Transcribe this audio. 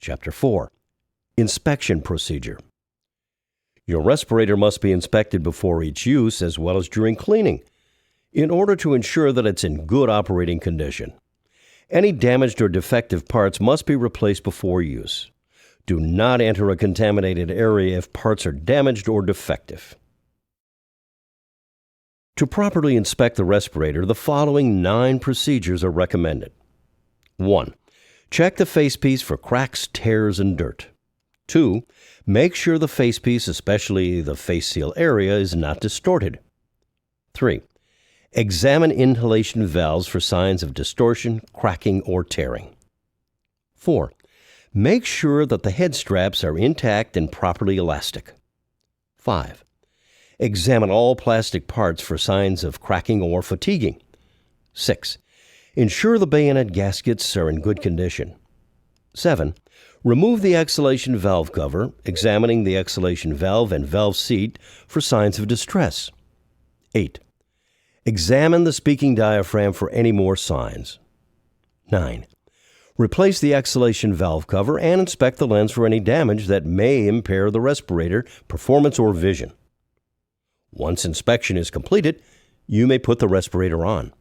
Chapter 4. Inspection Procedure. Your respirator must be inspected before each use as well as during cleaning in order to ensure that it's in good operating condition. Any damaged or defective parts must be replaced before use. Do not enter a contaminated area if parts are damaged or defective. To properly inspect the respirator, the following 9 procedures are recommended. 1. Check the facepiece for cracks, tears, and dirt. 2. Make sure the facepiece, especially the face seal area, is not distorted. 3. Examine inhalation valves for signs of distortion, cracking, or tearing. 4. Make sure that the head straps are intact and properly elastic. 5. Examine all plastic parts for signs of cracking or fatiguing. 6. Ensure the bayonet gaskets are in good condition. 7. Remove the exhalation valve cover, examining the exhalation valve and valve seat for signs of distress. 8. Examine the speaking diaphragm for any more signs. 9. Replace the exhalation valve cover and inspect the lens for any damage that may impair the respirator performance or vision. Once inspection is completed, you may put the respirator on.